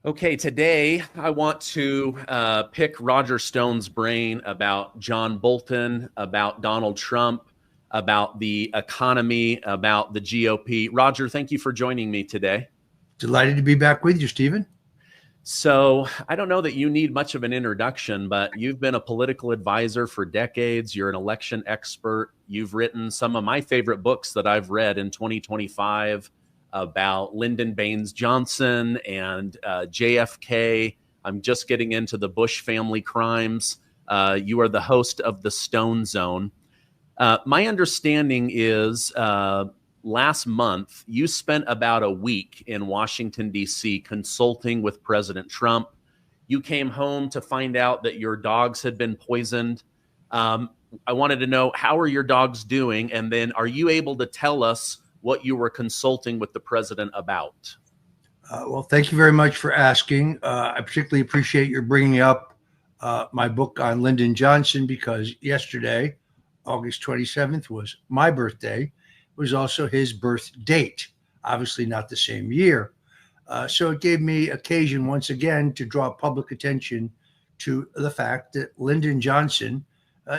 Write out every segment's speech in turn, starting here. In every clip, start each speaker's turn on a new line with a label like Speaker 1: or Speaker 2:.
Speaker 1: Okay, today I want to pick Roger Stone's brain about John Bolton, about Donald Trump, about the economy, about the GOP. Roger, thank you for joining me today.
Speaker 2: Delighted to be back with you, Stephen.
Speaker 1: So, I don't know that you need much of an introduction, but you've been a political advisor for decades. You're an election expert. You've written some of my favorite books that I've read in 2025 about Lyndon Baines Johnson and JFK. I'm just getting into the Bush family crimes. You are the host of the Stone Zone. My understanding is last month, you spent about a week in Washington, D.C., consulting with President Trump. You came home to find out that your dogs had been poisoned. I wanted to know, how are your dogs doing? And then are you able to tell us what you were consulting with the president about?
Speaker 2: Well, thank you very much for asking. I particularly appreciate your bringing up my book on Lyndon Johnson, because yesterday, August 27th, was my birthday. It was also his birth date, obviously not the same year. So it gave me occasion once again to draw public attention to the fact that Lyndon Johnson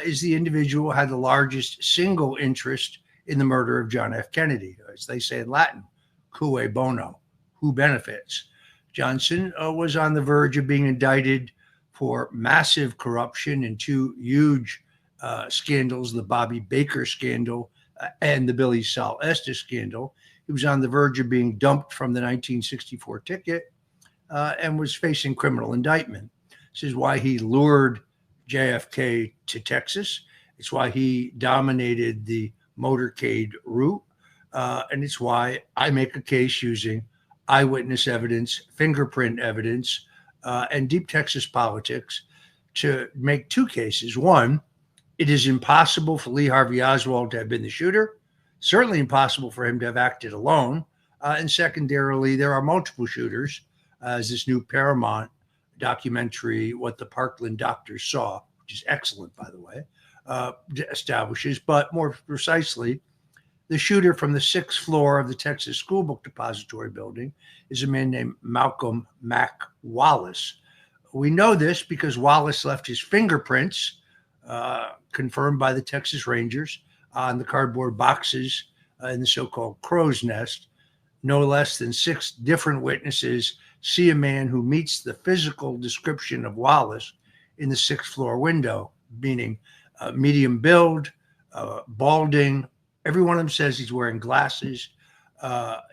Speaker 2: is the individual who had the largest single interest in the murder of John F. Kennedy. As they say in Latin, cui bono, who benefits. Johnson was on the verge of being indicted for massive corruption in two huge scandals, the Bobby Baker scandal and the Billy Saul Estes scandal. He was on the verge of being dumped from the 1964 ticket and was facing criminal indictment. This is why he lured JFK to Texas. It's why he dominated the motorcade route. And it's why I make a case using eyewitness evidence, fingerprint evidence, and deep Texas politics to make two cases. One, it is impossible for Lee Harvey Oswald to have been the shooter, certainly impossible for him to have acted alone. And secondarily, there are multiple shooters, as this new Paramount documentary, What the Parkland Doctors Saw, which is excellent, by the way, establishes. But more precisely, the shooter from the 6th floor of the Texas School Book Depository building is a man named Malcolm Mack Wallace. We know this because Wallace left his fingerprints, confirmed by the Texas Rangers, on the cardboard boxes in the so-called crow's nest. No less than 6 different witnesses see a man who meets the physical description of Wallace in the 6th floor window, meaning medium build, balding. Every one of them says he's wearing glasses.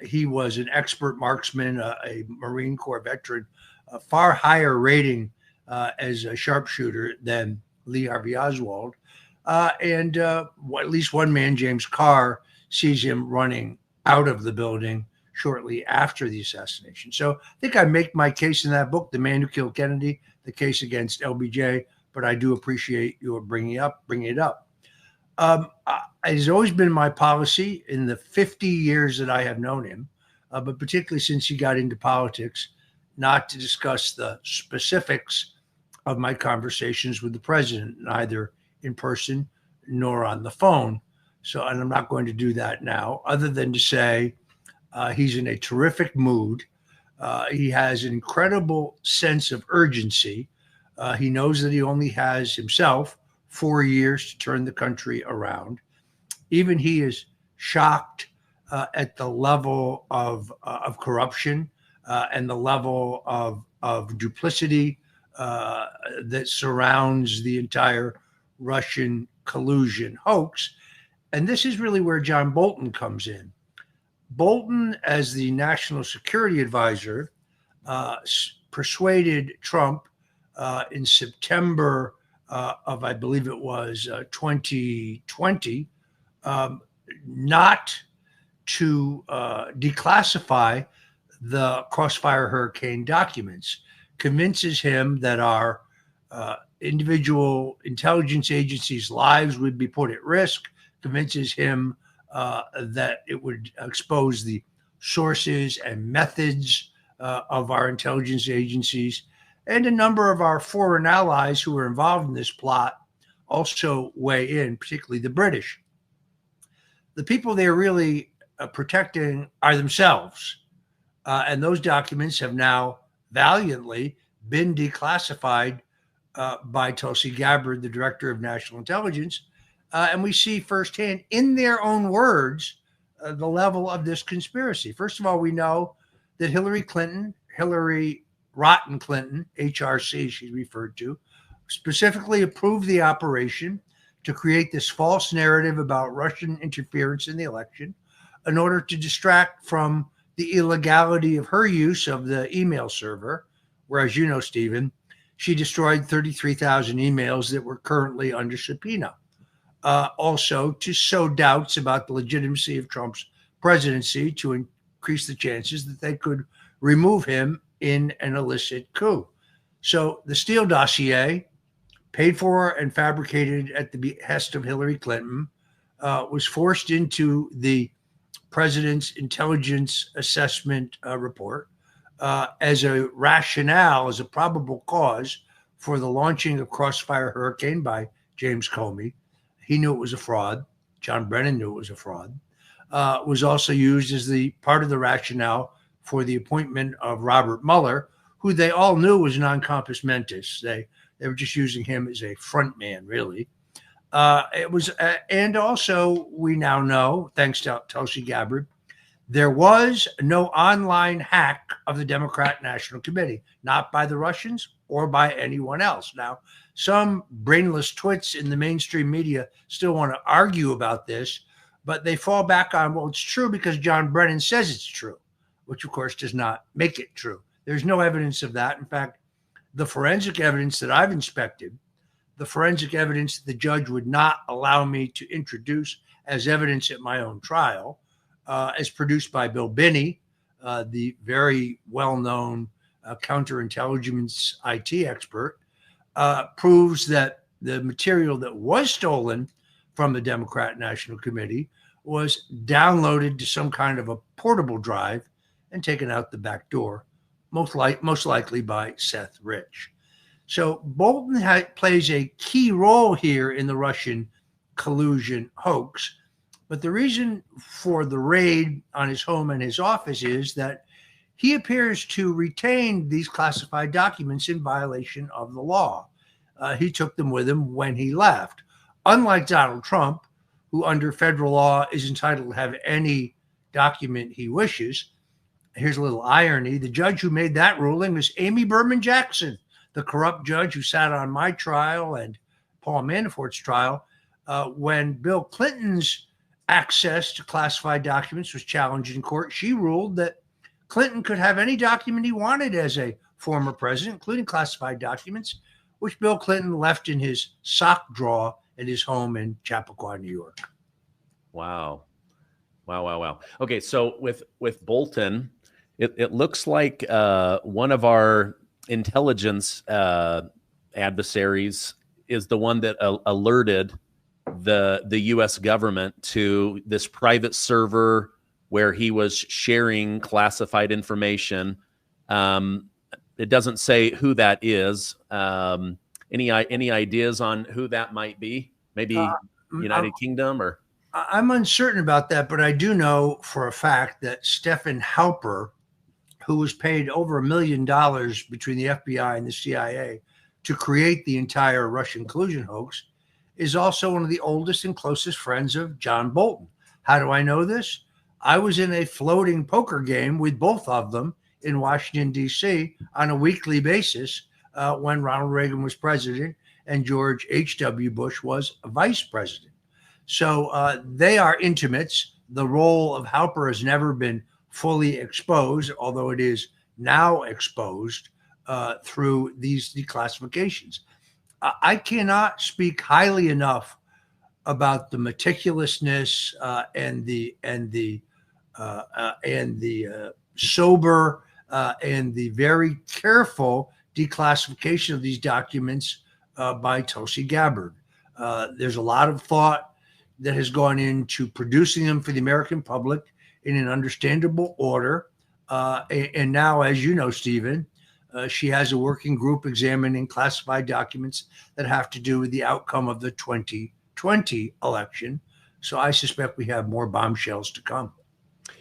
Speaker 2: He was an expert marksman, a Marine Corps veteran, a far higher rating as a sharpshooter than Lee Harvey Oswald. And at least one man, James Carr, sees him running out of the building shortly after the assassination. So I think I make my case in that book, The Man Who Killed Kennedy, the case against LBJ, but I do appreciate your bringing it up. It has always been my policy in the 50 years that I have known him, but particularly since he got into politics, not to discuss the specifics of my conversations with the president, neither in person nor on the phone. So, and I'm not going to do that now, other than to say he's in a terrific mood. He has an incredible sense of urgency. He knows that he only has himself 4 years to turn the country around. Even he is shocked at the level of corruption and the level of duplicity that surrounds the entire Russian collusion hoax. And this is really where John Bolton comes in. Bolton, as the national security advisor, persuaded Trump in September of, I believe it was 2020, not to declassify the Crossfire Hurricane documents, convinces him that our individual intelligence agencies' lives would be put at risk, convinces him that it would expose the sources and methods of our intelligence agencies. And a number of our foreign allies who were involved in this plot also weigh in, particularly the British. The people they're really protecting are themselves. And those documents have now valiantly been declassified by Tulsi Gabbard, the director of national intelligence. And we see firsthand, in their own words, the level of this conspiracy. First of all, we know that Hillary Rotten Clinton, HRC, she's referred to, specifically approved the operation to create this false narrative about Russian interference in the election in order to distract from the illegality of her use of the email server, whereas, you know, Stephen, she destroyed 33,000 emails that were currently under subpoena. Also, to sow doubts about the legitimacy of Trump's presidency to increase the chances that they could remove him in an illicit coup. So the Steele dossier, paid for and fabricated at the behest of Hillary Clinton, was forced into the president's intelligence assessment report as a rationale, as a probable cause for the launching of Crossfire Hurricane by James Comey. He knew it was a fraud. John Brennan knew it was a fraud. Was also used as the part of the rationale for the appointment of Robert Mueller, who they all knew was non compos mentis. They were just using him as a front man, really. It was, and also we now know, thanks to Tulsi Gabbard, there was no online hack of the Democrat National Committee, not by the Russians or by anyone else. Now, some brainless twits in the mainstream media still want to argue about this, but they fall back on, well, it's true because John Brennan says it's true, which of course does not make it true. There's no evidence of that. In fact, the forensic evidence that I've inspected, the forensic evidence that the judge would not allow me to introduce as evidence at my own trial, as produced by Bill Binney, the very well-known counterintelligence IT expert, proves that the material that was stolen from the Democrat National Committee was downloaded to some kind of a portable drive and taken out the back door, most likely by Seth Rich. So Bolton plays a key role here in the Russian collusion hoax. But the reason for the raid on his home and his office is that he appears to retain these classified documents in violation of the law. He took them with him when he left. Unlike Donald Trump, who under federal law is entitled to have any document he wishes, here's a little irony. The judge who made that ruling was Amy Berman Jackson, the corrupt judge who sat on my trial and Paul Manafort's trial when Bill Clinton's access to classified documents was challenged in court. She ruled that Clinton could have any document he wanted as a former president, including classified documents, which Bill Clinton left in his sock drawer at his home in Chappaqua, New York.
Speaker 1: Wow. Okay, so with Bolton, it looks like one of our intelligence adversaries is the one that alerted the U.S. government to this private server where he was sharing classified information. It doesn't say who that is. Any ideas on who that might be? Maybe United Kingdom or?
Speaker 2: I'm uncertain about that, but I do know for a fact that Stephen Halper, who was paid over $1 million between the FBI and the CIA to create the entire Russian collusion hoax, is also one of the oldest and closest friends of John Bolton. How do I know this? I was in a floating poker game with both of them in Washington, D.C. on a weekly basis when Ronald Reagan was president and George H.W. Bush was vice president. So they are intimates. The role of Halper has never been fully exposed, although it is now exposed through these declassifications. I cannot speak highly enough about the meticulousness and the sober and the very careful declassification of these documents by Tulsi Gabbard. There's a lot of thought that has gone into producing them for the American public in an understandable order. And now, as you know, Stephen, she has a working group examining classified documents that have to do with the outcome of the 2020 election. So I suspect we have more bombshells to come.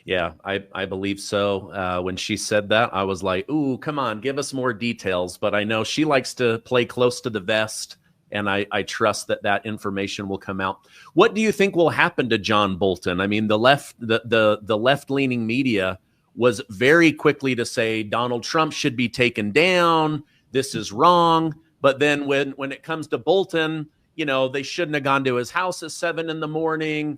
Speaker 1: Yeah, I believe so. When she said that, I was like, "Ooh, come on, give us more details." But I know she likes to play close to the vest, and I trust that that information will come out. What do you think will happen to John Bolton? I mean, the left leaning media was very quickly to say Donald Trump should be taken down. This is wrong. But then when it comes to Bolton, they shouldn't have gone to his house at 7 in the morning.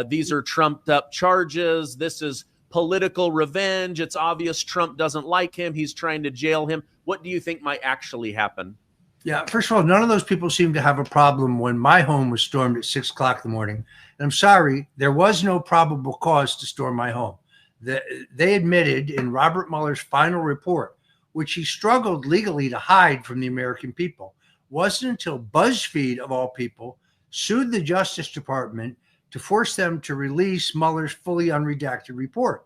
Speaker 1: These are trumped up charges. This is political revenge. It's obvious Trump doesn't like him. He's trying to jail him. What do you think might actually happen?
Speaker 2: Yeah, first of all, none of those people seem to have a problem when my home was stormed at 6 o'clock in the morning. And I'm sorry, there was no probable cause to storm my home. They admitted in Robert Mueller's final report, which he struggled legally to hide from the American people, wasn't until BuzzFeed, of all people, sued the Justice Department to force them to release Mueller's fully unredacted report.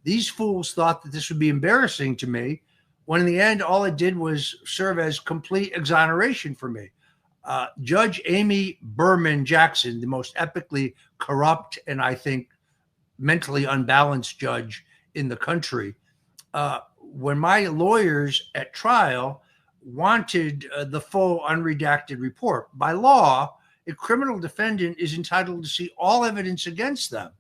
Speaker 2: These fools thought that this would be embarrassing to me, when in the end, all it did was serve as complete exoneration for me. Judge Amy Berman Jackson, the most epically corrupt and I think mentally unbalanced judge in the country, when my lawyers at trial wanted the full unredacted report, by law, a criminal defendant is entitled to see all evidence against them.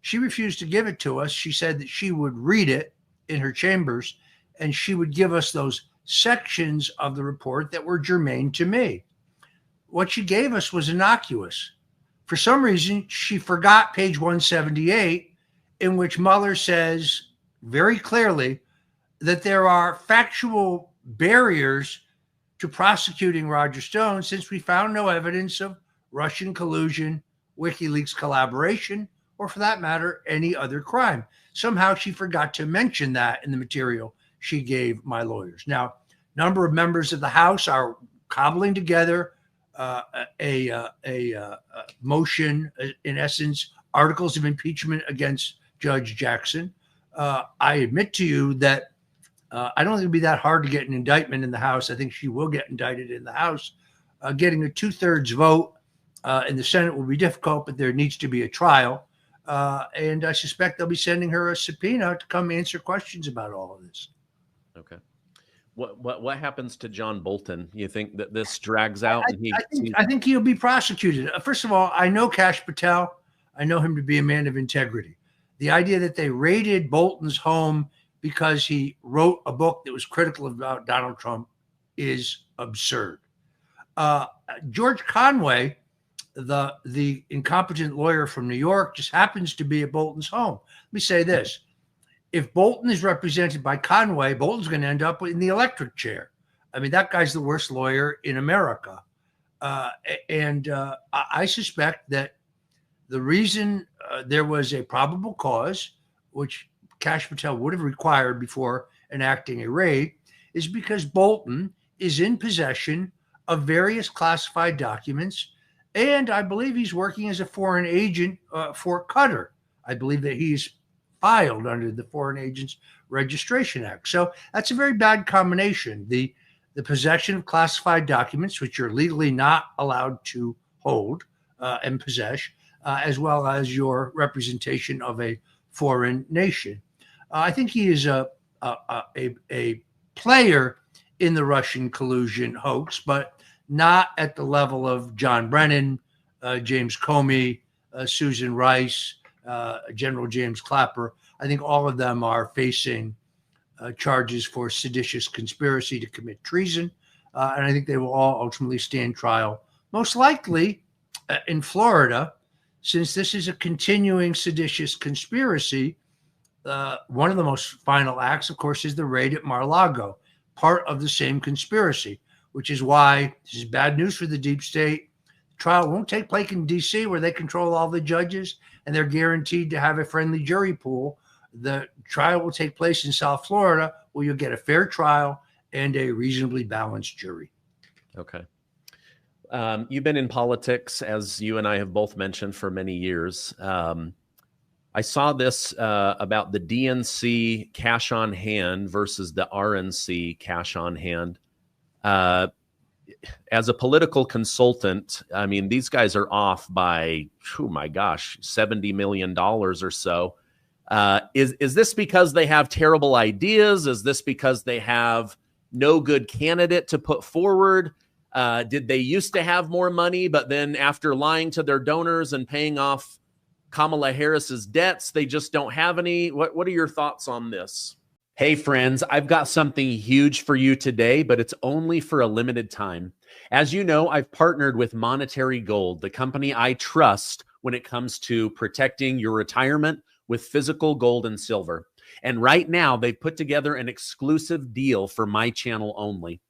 Speaker 2: She refused to give it to us. She said that she would read it in her chambers and she would give us those sections of the report that were germane to me. What she gave us was innocuous. For some reason, she forgot page 178, in which Mueller says very clearly that there are factual barriers to prosecuting Roger Stone since we found no evidence of Russian collusion, WikiLeaks collaboration, or for that matter, any other crime. Somehow she forgot to mention that in the material she gave my lawyers. Now, a number of members of the House are cobbling together a motion, in essence, articles of impeachment against Judge Jackson. I admit to you that I don't think it'll be that hard to get an indictment in the House. I think she will get indicted in the House. Getting a 2/3 vote in the Senate will be difficult, but there needs to be a trial. And I suspect they'll be sending her a subpoena to come answer questions about all of this.
Speaker 1: Okay. What happens to John Bolton? You think that this drags out?
Speaker 2: I think he'll be prosecuted. First of all, I know Kash Patel. I know him to be a man of integrity. The idea that they raided Bolton's home because he wrote a book that was critical about Donald Trump is absurd. George Conway, the incompetent lawyer from New York, just happens to be at Bolton's home. Let me say this. If Bolton is represented by Conway, Bolton's going to end up in the electric chair. I mean, that guy's the worst lawyer in America. I suspect that the reason there was a probable cause, which Kash Patel would have required before enacting a raid, is because Bolton is in possession of various classified documents. And I believe he's working as a foreign agent for Qatar. I believe that he's filed under the Foreign Agents Registration Act. So that's a very bad combination. The possession of classified documents, which you're legally not allowed to hold and possess, as well as your representation of a foreign nation. I think he is a player in the Russian collusion hoax, but not at the level of John Brennan, James Comey, Susan Rice, General James Clapper. I think all of them are facing charges for seditious conspiracy to commit treason. And I think they will all ultimately stand trial, most likely in Florida, since this is a continuing seditious conspiracy. One of the most final acts, of course, is the raid at Mar-a-Lago, part of the same conspiracy, which is why this is bad news for the deep state. The trial won't take place in D.C., where they control all the judges, and they're guaranteed to have a friendly jury pool. The trial will take place in South Florida, where you'll get a fair trial and a reasonably balanced jury.
Speaker 1: Okay. You've been in politics, as you and I have both mentioned, for many years. I saw this about the DNC cash on hand versus the RNC cash on hand. As a political consultant, I mean, these guys are off by, oh my gosh, $70 million or so. Is this because they have terrible ideas? Is this because they have no good candidate to put forward? Did they used to have more money, but then after lying to their donors and paying off Kamala Harris's debts, they just don't have any? What are your thoughts on this? Hey, friends, I've got something huge for you today, but it's only for a limited time. As you know, I've partnered with Monetary Gold, the company I trust when it comes to protecting your retirement with physical gold and silver. And right now, they've put together an exclusive deal for my channel only.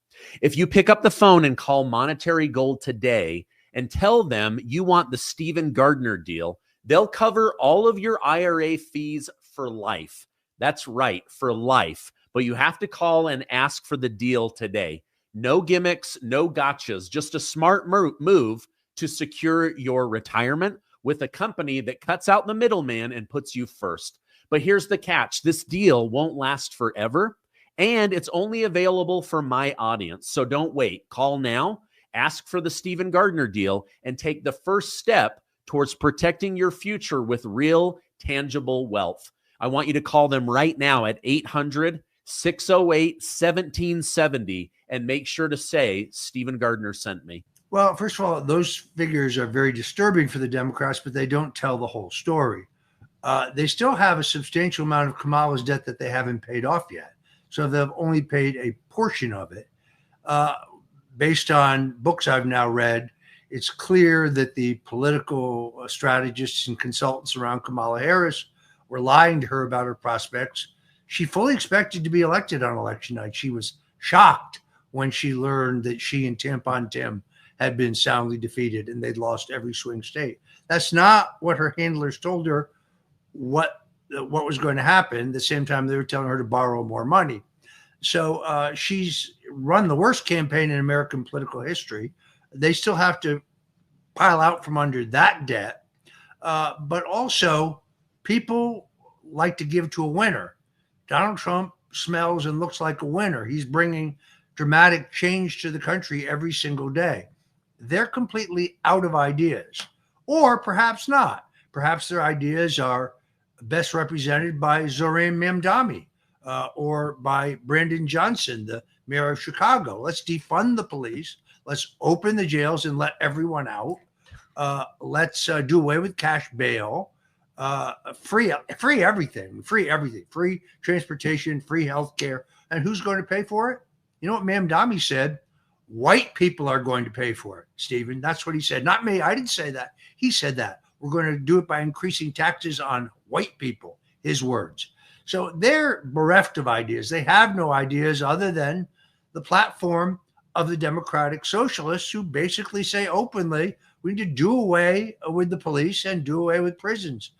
Speaker 1: If you pick up the phone and call Monetary Gold today and tell them you want the Stephen Gardner deal, they'll cover all of your IRA fees for life. That's right, for life. But you have to call and ask for the deal today. No gimmicks, no gotchas, just a smart move to secure your retirement with a company that cuts out the middleman and puts you first. But here's the catch. This deal won't last forever, and it's only available for my audience. So don't wait. Call now, ask for the Stephen Gardner deal, and take the first step towards protecting your future with real, tangible wealth. I want you to call them right now at 800-608-1770 and make sure to say Stephen Gardner sent me.
Speaker 2: Well, first of all, those figures are very disturbing for the Democrats, but they don't tell the whole story. They still have a substantial amount of Kamala's debt that they haven't paid off yet. So they've only paid a portion of it. Based on books I've now read, it's clear that the political strategists and consultants around Kamala Harris were lying to her about her prospects. She fully expected to be elected on election night. She was shocked when she learned that she and Tampon Tim had been soundly defeated and they'd lost every swing state. That's not what her handlers told her what was going to happen. At the same time, they were telling her to borrow more money. So she's run the worst campaign in American political history. They still have to pile out from under that debt. But also, people like to give to a winner. Donald Trump smells and looks like a winner. He's bringing dramatic change to the country every single day. They're completely out of ideas, or perhaps not. Perhaps their ideas are best represented by Zohran Mamdani or by Brandon Johnson, the mayor of Chicago. Let's defund the police. Let's open the jails and let everyone out. Let's do away with cash bail. Free everything, free transportation, free healthcare. And who's going to pay for it? You know what Mamdani said? White people are going to pay for it, Stephen. That's what he said. Not me. I didn't say that. He said that. We're going to do it by increasing taxes on white people, his words. So they're bereft of ideas. They have no ideas other than the platform of the Democratic Socialists, who basically say openly, we need to do away with the police and do away with prisons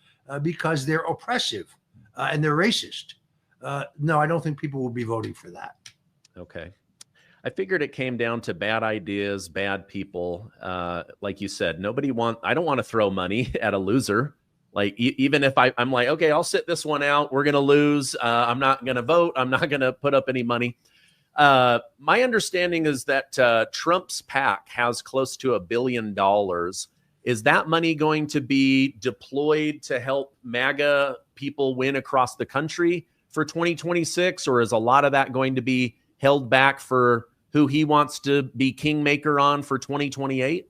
Speaker 2: because they're oppressive and they're racist. No, I don't think people will be voting for that.
Speaker 1: Okay. I figured it came down to bad ideas, bad people. Like you said, I don't want to throw money at a loser. Like even if I'm like, okay, I'll sit this one out. We're going to lose. I'm not going to vote. I'm not going to put up any money. My understanding is that Trump's PAC has close to $1 billion. Is that money going to be deployed to help MAGA people win across the country for 2026? Or is a lot of that going to be held back for who he wants to be kingmaker on for 2028?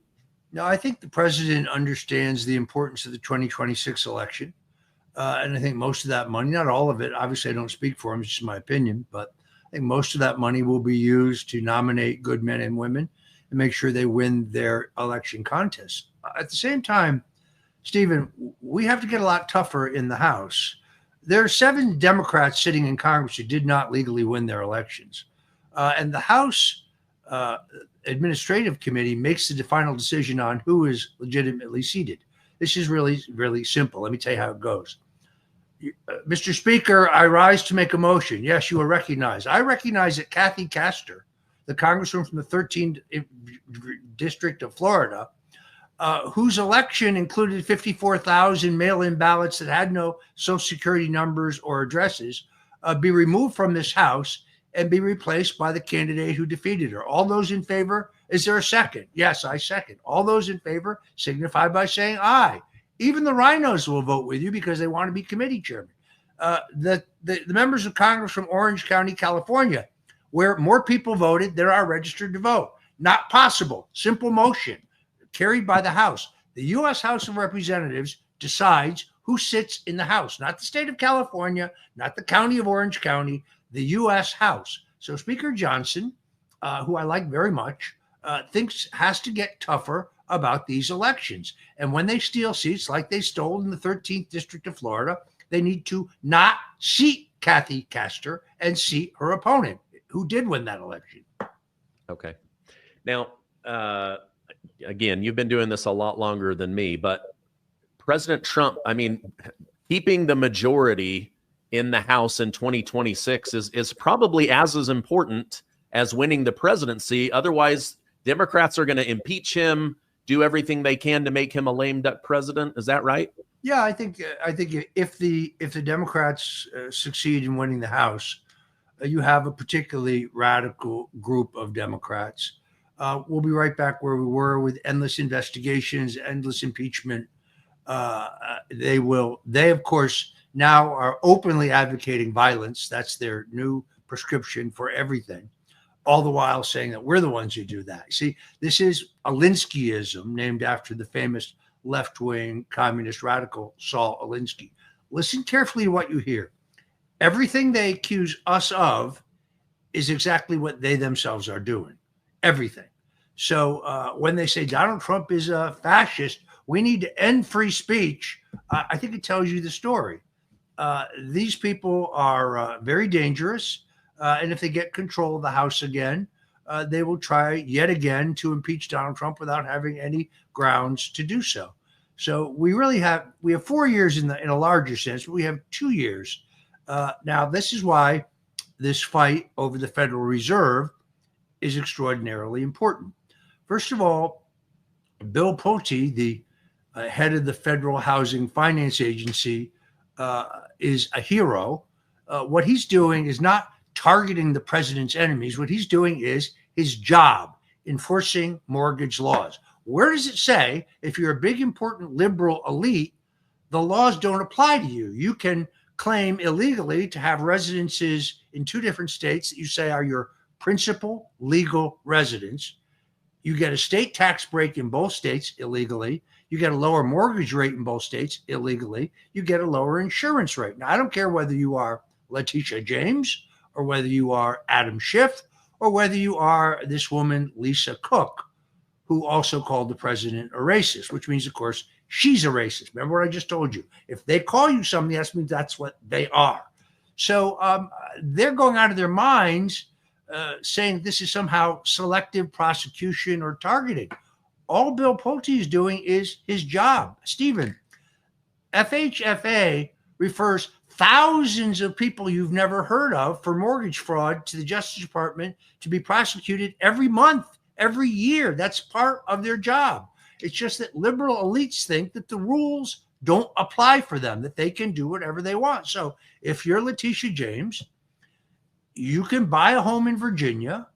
Speaker 2: No, I think the president understands the importance of the 2026 election. And I think most of that money, not all of it, obviously I don't speak for him, it's just my opinion, but I think most of that money will be used to nominate good men and women and make sure they win their election contests. At the same time, Stephen, we have to get a lot tougher in the House. There are 7 Democrats sitting in Congress who did not legally win their elections. And the House Administrative Committee makes the final decision on who is legitimately seated. This is really, really simple. Let me tell you how it goes. Mr. Speaker, I rise to make a motion. Yes, you are recognized. I recognize that Kathy Castor, the congresswoman from the 13th District of Florida, whose election included 54,000 mail-in ballots that had no Social Security numbers or addresses, be removed from this House and be replaced by the candidate who defeated her. All those in favor? Is there a second? Yes, I second. All those in favor signify by saying aye. Even the rhinos will vote with you because they want to be committee chairman. The members of Congress from Orange County, California, where more people voted than are registered to vote. Not possible. Simple motion carried by the House. The U.S. House of Representatives decides who sits in the House, not the state of California, not the county of Orange County, the U.S. House. So Speaker Johnson, who I like very much, thinks has to get tougher about these elections. And when they steal seats like they stole in the 13th District of Florida, they need to not seat Kathy Castor and seat her opponent, who did win that election.
Speaker 1: Okay. Now, again, you've been doing this a lot longer than me, but President Trump, I mean, keeping the majority in the House in 2026 is probably as important as winning the presidency. Otherwise, Democrats are going to impeach him, do everything they can to make him a lame duck president. Is that right?
Speaker 2: Yeah, I think if the Democrats succeed in winning the House, you have a particularly radical group of Democrats. We'll be right back where we were with endless investigations, endless impeachment. They of course now are openly advocating violence. That's their new prescription for everything, all the while saying that we're the ones who do that. See, this is Alinskyism, named after the famous left-wing communist radical Saul Alinsky. Listen carefully to what you hear. Everything they accuse us of is exactly what they themselves are doing. Everything. So when they say Donald Trump is a fascist, we need to end free speech, I think it tells you the story. These people are very dangerous. And if they get control of the House again, they will try yet again to impeach Donald Trump without having any grounds to do so. So we have 4 years in a larger sense, but we have 2 years. Now, this is why this fight over the Federal Reserve is extraordinarily important. First of all, Bill Pulte, the head of the Federal Housing Finance Agency, is a hero. What he's doing is not targeting the president's enemies. What he's doing is his job, enforcing mortgage laws. Where does it say if you're a big, important liberal elite, the laws don't apply to you? You can claim illegally to have residences in 2 different states that you say are your principal legal residence. You get a state tax break in both states illegally. You get a lower mortgage rate in both states illegally. You get a lower insurance rate. Now, I don't care whether you are Letitia James or whether you are Adam Schiff or whether you are this woman, Lisa Cook, who also called the president a racist, which means, of course, she's a racist. Remember what I just told you? If they call you something, that means that's what they are. So they're going out of their minds saying this is somehow selective prosecution or targeting. All Bill Pulte is doing is his job. Stephen, FHFA refers thousands of people you've never heard of for mortgage fraud to the Justice Department to be prosecuted every month, every year. That's part of their job. It's just that liberal elites think that the rules don't apply for them, that they can do whatever they want. So if you're Letitia James, you can buy a home in Virginia.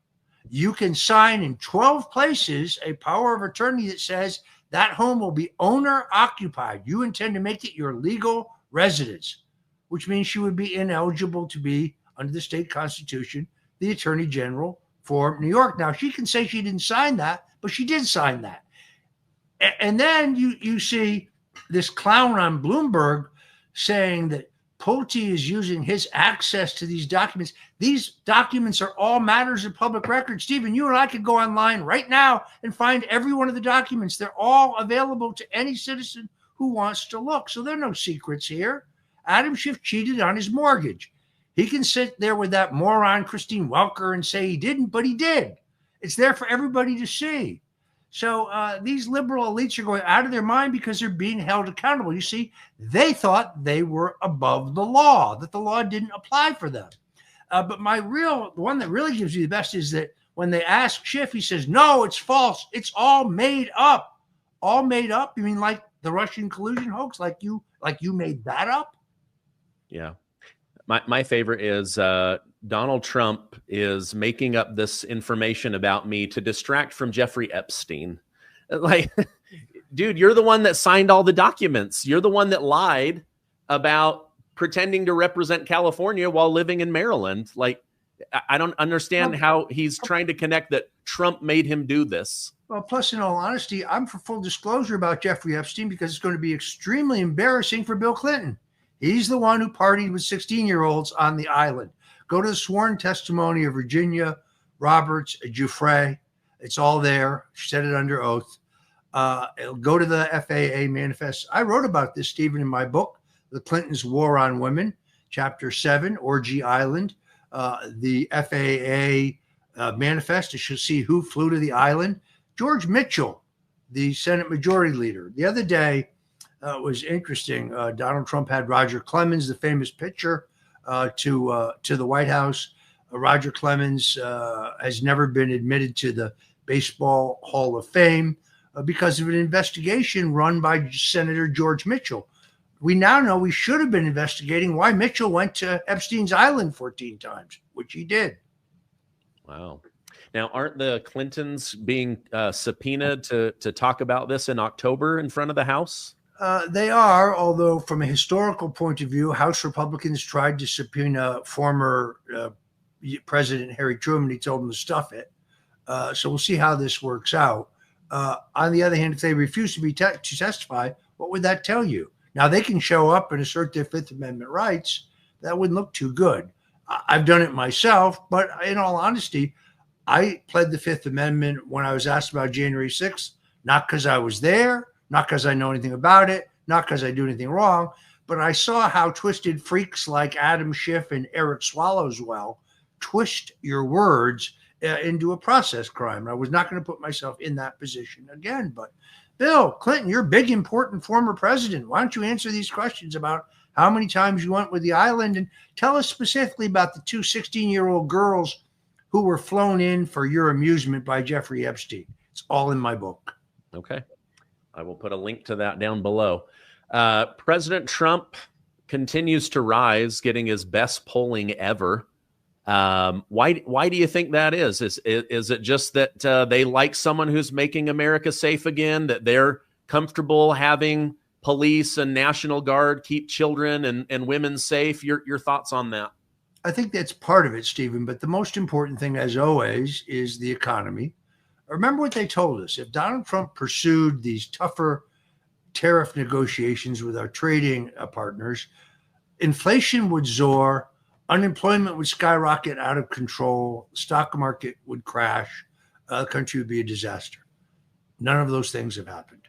Speaker 2: You can sign in 12 places a power of attorney that says that home will be owner occupied. You intend to make it your legal residence, which means she would be ineligible to be, under the state constitution, the attorney general for New York. Now, she can say she didn't sign that, but she did sign that. And then you see this clown on Bloomberg saying that Pulte is using his access to these documents. These documents are all matters of public record. Stephen, you and I could go online right now and find every one of the documents. They're all available to any citizen who wants to look. So there are no secrets here. Adam Schiff cheated on his mortgage. He can sit there with that moron Christine Welker and say he didn't, but he did. It's there for everybody to see. So these liberal elites are going out of their mind because they're being held accountable. You see, they thought they were above the law, that the law didn't apply for them. But the one that really gives you the best is that when they ask Schiff, he says, no, it's false. It's all made up. All made up? You mean like the Russian collusion hoax? Like you made that up?
Speaker 1: Yeah. My favorite is Donald Trump is making up this information about me to distract from Jeffrey Epstein. Like, dude, you're the one that signed all the documents. You're the one that lied about pretending to represent California while living in Maryland. Like, I don't understand how he's trying to connect that Trump made him do this.
Speaker 2: Well, plus, in all honesty, I'm for full disclosure about Jeffrey Epstein because it's going to be extremely embarrassing for Bill Clinton. He's the one who partied with 16-year-olds on the island. Go to the sworn testimony of Virginia Roberts Giuffre. It's all there. She said it under oath. Go to the FAA manifest. I wrote about this, Stephen, in my book, The Clintons' War on Women, Chapter 7, Orgy Island. The FAA manifest, you should see who flew to the island. George Mitchell, the Senate Majority Leader. The other day was interesting. Donald Trump had Roger Clemens, the famous pitcher, to the White House. Roger Clemens has never been admitted to the Baseball Hall of Fame because of an investigation run by Senator George Mitchell. We now know we should have been investigating why Mitchell went to Epstein's Island 14 times, which he did.
Speaker 1: Wow. Now, aren't the Clintons being subpoenaed to talk about this in October in front of the House?
Speaker 2: They are, although from a historical point of view, House Republicans tried to subpoena former President Harry Truman. He told them to stuff it. So we'll see how this works out. On the other hand, if they refuse to to testify, what would that tell you? Now, they can show up and assert their Fifth Amendment rights. That wouldn't look too good. I've done it myself, but in all honesty, I pled the Fifth Amendment when I was asked about January 6th, not because I was there, not because I know anything about it, not because I do anything wrong, but I saw how twisted freaks like Adam Schiff and Eric Swallowswell twist your words into a process crime. I was not going to put myself in that position again. But Bill Clinton, you're a big, important former president. Why don't you answer these questions about how many times you went with the island, and tell us specifically about the two 16-year-old girls who were flown in for your amusement by Jeffrey Epstein. It's all in my book.
Speaker 1: Okay. I will put a link to that down below. President Trump continues to rise, getting his best polling ever. Why do you think that is? Is it just that they like someone who's making America safe again, that they're comfortable having police and National Guard keep children and women safe? Your thoughts on that?
Speaker 2: I think that's part of it, Stephen. But the most important thing, as always, is the economy. Remember what they told us. If Donald Trump pursued these tougher tariff negotiations with our trading partners, inflation would soar, unemployment would skyrocket out of control, the stock market would crash, the country would be a disaster. None of those things have happened.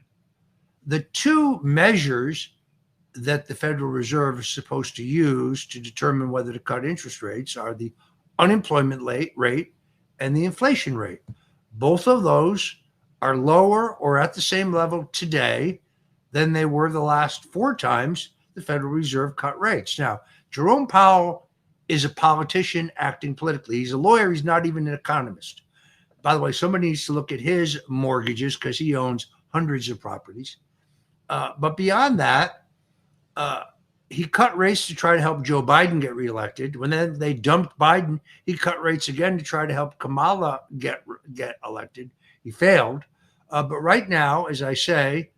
Speaker 2: The two measures that the Federal Reserve is supposed to use to determine whether to cut interest rates are the unemployment rate and the inflation rate. Both of those are lower or at the same level today than they were the last 4 times the Federal Reserve cut rates. Now, Jerome Powell is a politician acting politically. He's a lawyer. He's not even an economist. By the way, somebody needs to look at his mortgages because he owns hundreds of properties. But beyond that, he cut rates to try to help Joe Biden get reelected. When then they dumped Biden, he cut rates again to try to help Kamala get elected. He failed. But right now, as I say,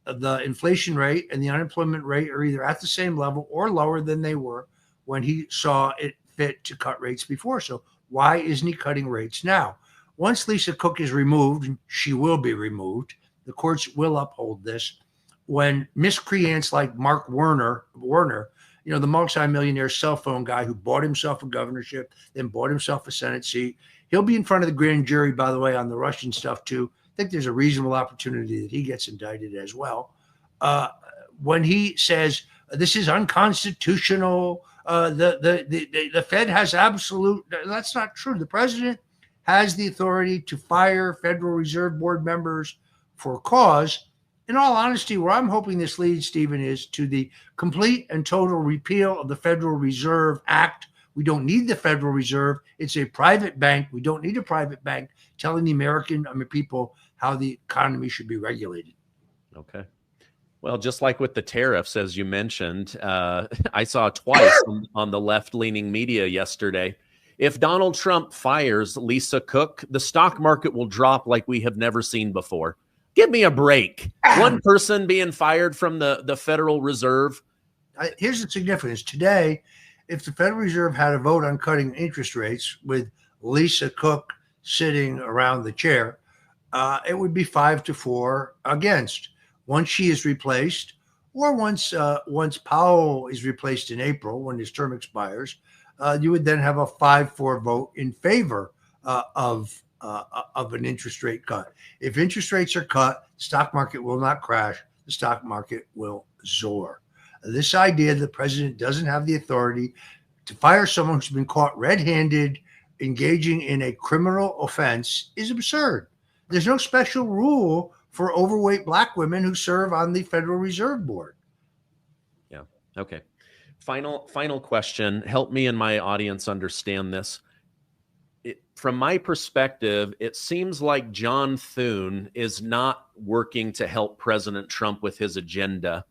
Speaker 2: the inflation rate and the unemployment rate are either at the same level or lower than they were when he saw it fit to cut rates before. So why isn't he cutting rates now? Once Lisa Cook is removed, and she will be removed, the courts will uphold this. When miscreants like Mark Warner, you know, the multimillionaire cell phone guy who bought himself a governorship, then bought himself a Senate seat, he'll be in front of the grand jury, by the way, on the Russian stuff too. I think there's a reasonable opportunity that he gets indicted as well. When he says this is unconstitutional, the Fed has absolute, that's not true. The president has the authority to fire Federal Reserve Board members for cause. In all honesty, where I'm hoping this leads, Stephen, is to the complete and total repeal of the Federal Reserve Act. We don't need the Federal Reserve. It's a private bank. We don't need a private bank telling the American people how the economy should be regulated.
Speaker 1: Okay. Well, just like with the tariffs, as you mentioned, I saw twice on the left-leaning media yesterday. If Donald Trump fires Lisa Cook, the stock market will drop like we have never seen before. Give me a break. One person being fired from the Federal Reserve.
Speaker 2: Here's the significance. Today, if the Federal Reserve had a vote on cutting interest rates with Lisa Cook sitting around the chair, it would be 5-4 against. Once she is replaced, or once Powell is replaced in April when his term expires, you would then have a 5-4 vote in favor of an interest rate cut. If interest rates are cut, the stock market will not crash. The stock market will soar. This idea that the president doesn't have the authority to fire someone who's been caught red-handed engaging in a criminal offense is absurd. There's no special rule for overweight black women who serve on the Federal Reserve Board.
Speaker 1: Yeah. Okay. Final question. Help me and my audience understand this. From my perspective, it seems like John Thune is not working to help President Trump with his agenda.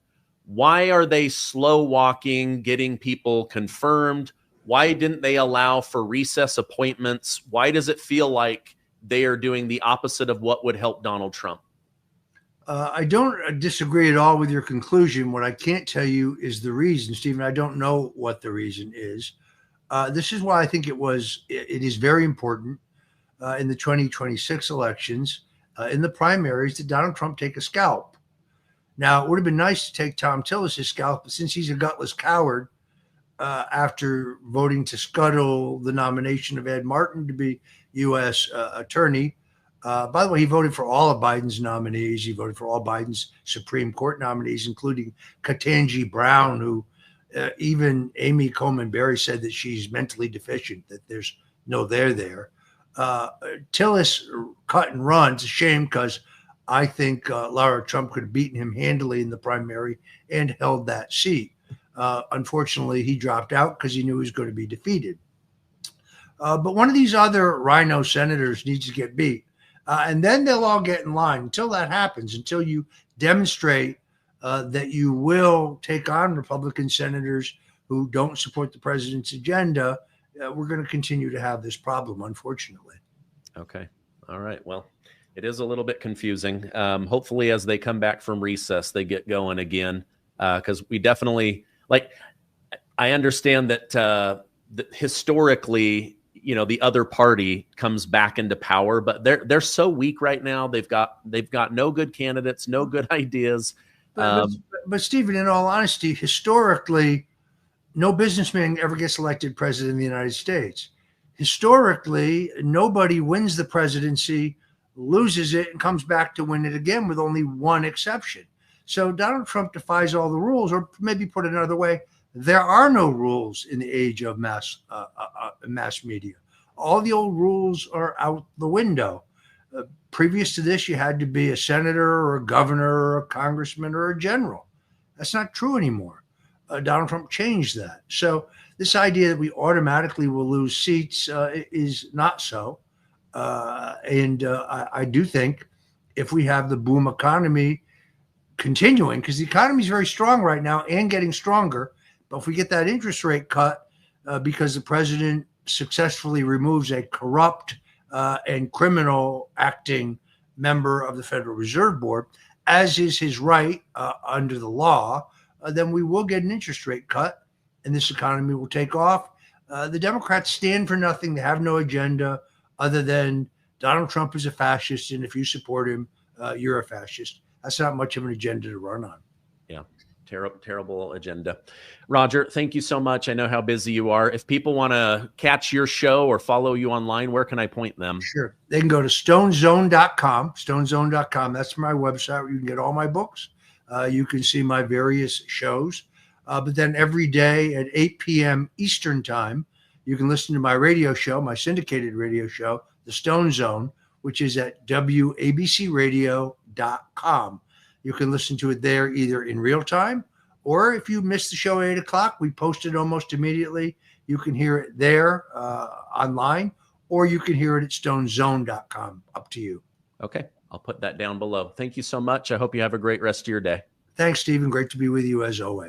Speaker 1: Why are they slow walking, getting people confirmed? Why didn't they allow for recess appointments? Why does it feel like they are doing the opposite of what would help Donald Trump?
Speaker 2: I don't disagree at all with your conclusion. What I can't tell you is the reason, Stephen. I don't know what the reason is. This is why I think it is very important in the 2026 elections, in the primaries, that Donald Trump take a scalp. Now, it would have been nice to take Tom Tillis' scalp, but since he's a gutless coward, after voting to scuttle the nomination of Ed Martin to be U.S. attorney. By the way, he voted for all of Biden's nominees. He voted for all Biden's Supreme Court nominees, including Ketanji Brown, who even Amy Coney Barrett said that she's mentally deficient, that there's no there. Tillis cut and run. It's a shame because I think Lara Trump could have beaten him handily in the primary and held that seat. Unfortunately, he dropped out because he knew he was going to be defeated. But one of these other rhino senators needs to get beat. And then they'll all get in line. Until that happens, until you demonstrate that you will take on Republican senators who don't support the president's agenda, we're going to continue to have this problem, unfortunately.
Speaker 1: Okay. All right. Well, it is a little bit confusing. Hopefully, as they come back from recess, they get going again, because we definitely, I understand that historically, the other party comes back into power, but they're so weak right now. They've got no good candidates, no good ideas.
Speaker 2: But Stephen, in all honesty, historically, no businessman ever gets elected president of the United States. Historically, nobody wins the presidency, loses it, and comes back to win it again, with only one exception. So Donald Trump defies all the rules, or maybe put another way, there are no rules in the age of mass media. All the old rules are out the window. Previous to this, you had to be a senator or a governor or a congressman or a general. That's not true anymore. Donald Trump changed that. So this idea that we automatically will lose seats is not so. I do think if we have the boom economy continuing, because the economy is very strong right now and getting stronger, but if we get that interest rate cut because the president successfully removes a corrupt and criminal acting member of the Federal Reserve Board, as is his right under the law, then we will get an interest rate cut and this economy will take off. The Democrats stand for nothing. They have no agenda other than Donald Trump is a fascist, and if you support him, you're a fascist. That's not much of an agenda to run on.
Speaker 1: Yeah. Terrible agenda. Roger, thank you so much. I know how busy you are. If people want to catch your show or follow you online, where can I point them?
Speaker 2: Sure. They can go to stonezone.com, stonezone.com. That's my website where you can get all my books. You can see my various shows. But then every day at 8 p.m. Eastern time, you can listen to my radio show, my syndicated radio show, The Stone Zone, which is at wabcradio.com. You can listen to it there either in real time, or if you miss the show at 8 o'clock, we post it almost immediately. You can hear it there online, or you can hear it at stonezone.com. Up to you.
Speaker 1: Okay. I'll put that down below. Thank you so much. I hope you have a great rest of your day.
Speaker 2: Thanks, Stephen. Great to be with you as always.